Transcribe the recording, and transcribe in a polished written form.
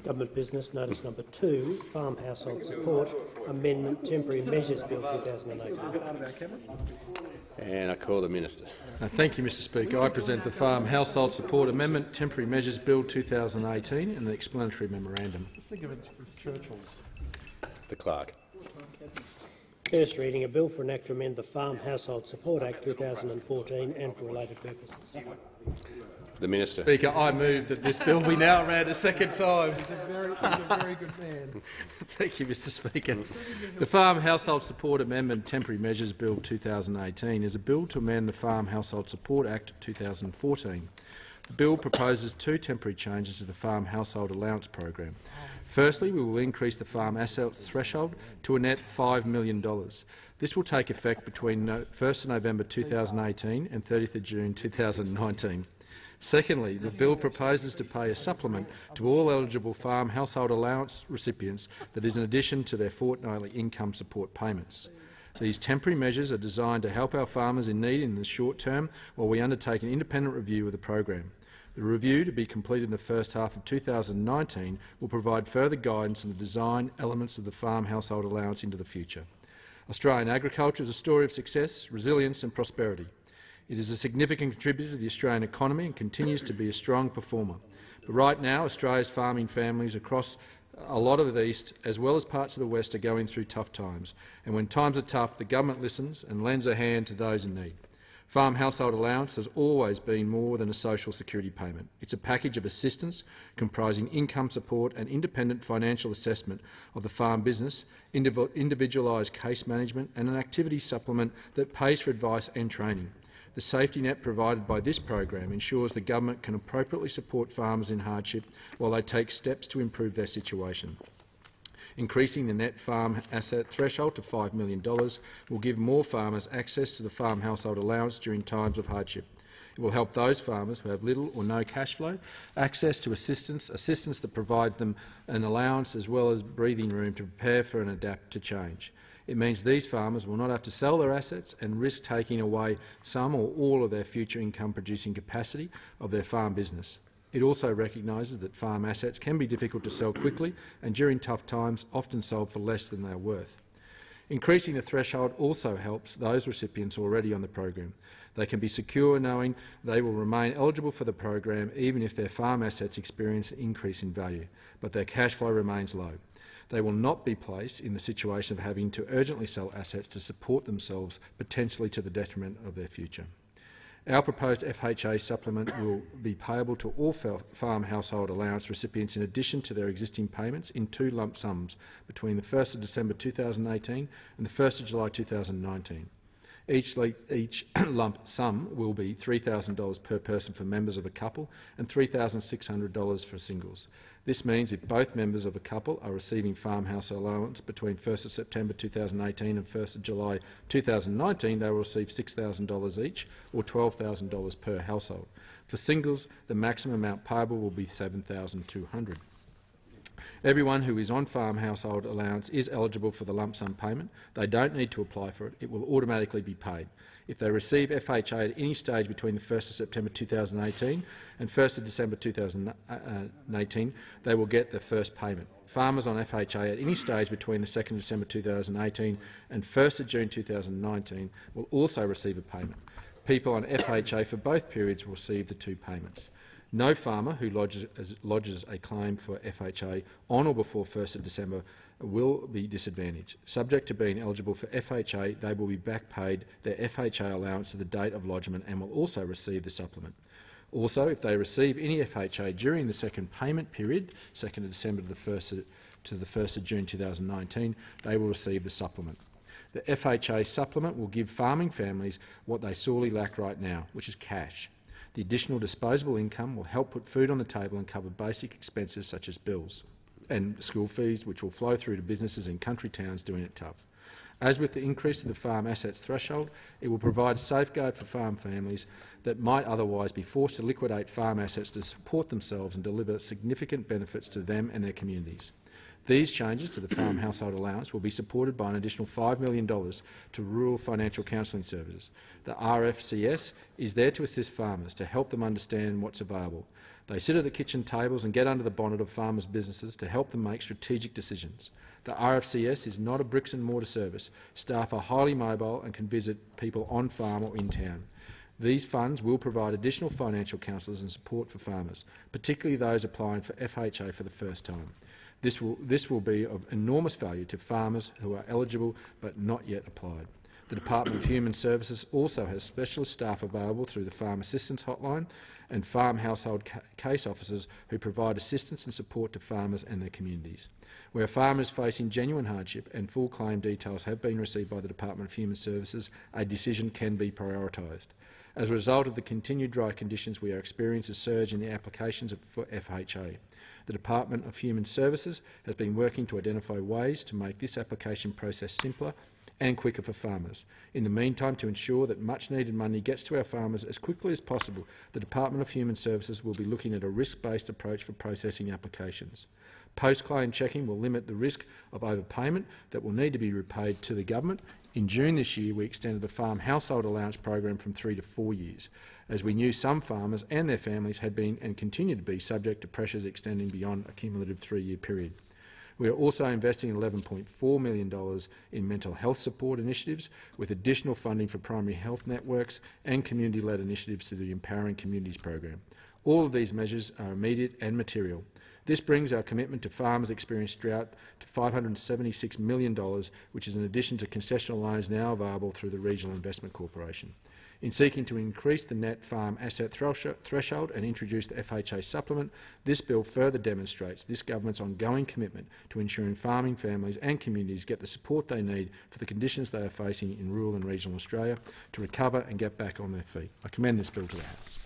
Government business, notice number 2, Farm Household Support Amendment Temporary Measures Bill 2018. And I call the Minister. Thank you, Mr Speaker. I present the Farm Household Support Amendment Temporary Measures Bill 2018 and the explanatory memorandum. The Clerk. First reading, a bill for an act to amend the Farm Household Support Act 2014 and for related purposes. The Minister. Speaker, I move that this bill be now read a second time. He's a very good man. Thank you, Mr Speaker. The Farm Household Support Amendment Temporary Measures Bill 2018 is a bill to amend the Farm Household Support Act 2014. The bill proposes 2 temporary changes to the Farm Household Allowance program. Firstly, we will increase the farm assets threshold to a net $5 million. This will take effect between 1st November 2018 and 30th June 2019. Secondly, the bill proposes to pay a supplement to all eligible farm household allowance recipients that is in addition to their fortnightly income support payments. These temporary measures are designed to help our farmers in need in the short term while we undertake an independent review of the program. The review, to be completed in the first half of 2019, will provide further guidance on the design elements of the farm household allowance into the future. Australian agriculture is a story of success, resilience and prosperity. It is a significant contributor to the Australian economy and continues to be a strong performer. But right now, Australia's farming families across a lot of the east, as well as parts of the west, are going through tough times. And when times are tough, the government listens and lends a hand to those in need. Farm household allowance has always been more than a social security payment. It's a package of assistance comprising income support and independent financial assessment of the farm business, individualised case management and an activity supplement that pays for advice and training. The safety net provided by this program ensures the government can appropriately support farmers in hardship while they take steps to improve their situation. Increasing the net farm asset threshold to $5 million will give more farmers access to the farm household allowance during times of hardship. It will help those farmers who have little or no cash flow access to assistance that provides them an allowance as well as breathing room to prepare for and adapt to change. It means these farmers will not have to sell their assets and risk taking away some or all of their future income-producing capacity of their farm business. It also recognises that farm assets can be difficult to sell quickly and during tough times often sold for less than they are worth. Increasing the threshold also helps those recipients already on the program. They can be secure knowing they will remain eligible for the program even if their farm assets experience an increase in value, but their cash flow remains low. They will not be placed in the situation of having to urgently sell assets to support themselves, potentially to the detriment of their future. Our proposed FHA supplement will be payable to all farm household allowance recipients in addition to their existing payments in 2 lump sums between the 1st of December 2018 and the 1st of July 2019. Each lump sum will be $3,000 per person for members of a couple and $3,600 for singles. This means if both members of a couple are receiving farm household allowance between 1st of September 2018 and 1st of July 2019, they will receive $6,000 each, or $12,000 per household. For singles, the maximum amount payable will be $7,200. Everyone who is on farm household allowance is eligible for the lump sum payment. They don't need to apply for it. It will automatically be paid. If they receive FHA at any stage between the 1st of September 2018 and 1st of December 2018, they will get their first payment. Farmers on FHA at any stage between the 2nd of December 2018 and 1st of June 2019 will also receive a payment. People on FHA for both periods will receive the 2 payments. No farmer who lodges a claim for FHA on or before 1st of December will be disadvantaged. Subject to being eligible for FHA, they will be back paid their FHA allowance to the date of lodgement and will also receive the supplement. Also, if they receive any FHA during the second payment period, 2nd of December to the 1st of June 2019, they will receive the supplement. The FHA supplement will give farming families what they sorely lack right now, which is cash. The additional disposable income will help put food on the table and cover basic expenses such as bills and school fees, which will flow through to businesses in country towns doing it tough. As with the increase to the farm assets threshold, it will provide a safeguard for farm families that might otherwise be forced to liquidate farm assets to support themselves and deliver significant benefits to them and their communities. These changes to the farm household allowance will be supported by an additional $5 million to rural financial counselling services. The RFCS is there to assist farmers, to help them understand what's available. They sit at the kitchen tables and get under the bonnet of farmers' businesses to help them make strategic decisions. The RFCS is not a bricks-and-mortar service. Staff are highly mobile and can visit people on farm or in town. These funds will provide additional financial counsellors and support for farmers, particularly those applying for FHA for the first time. This will be of enormous value to farmers who are eligible but not yet applied. The Department of Human Services also has specialist staff available through the Farm Assistance Hotline and farm household case officers who provide assistance and support to farmers and their communities. Where farmers facing genuine hardship and full claim details have been received by the Department of Human Services, a decision can be prioritised. As a result of the continued dry conditions, we are experiencing a surge in the applications for FHA. The Department of Human Services has been working to identify ways to make this application process simpler and quicker for farmers. In the meantime, to ensure that much-needed money gets to our farmers as quickly as possible, the Department of Human Services will be looking at a risk-based approach for processing applications. Post-claim checking will limit the risk of overpayment that will need to be repaid to the government. In June this year, we extended the Farm Household Allowance program from 3 to 4 years, as we knew some farmers and their families had been and continue to be subject to pressures extending beyond a cumulative 3-year period. We are also investing $11.4 million in mental health support initiatives, with additional funding for primary health networks and community-led initiatives through the Empowering Communities program. All of these measures are immediate and material. This brings our commitment to farmers experienced drought to $576 million, which is in addition to concessional loans now available through the Regional Investment Corporation. In seeking to increase the net farm asset threshold and introduce the FHA supplement, this bill further demonstrates this government's ongoing commitment to ensuring farming families and communities get the support they need for the conditions they are facing in rural and regional Australia to recover and get back on their feet. I commend this bill to the House.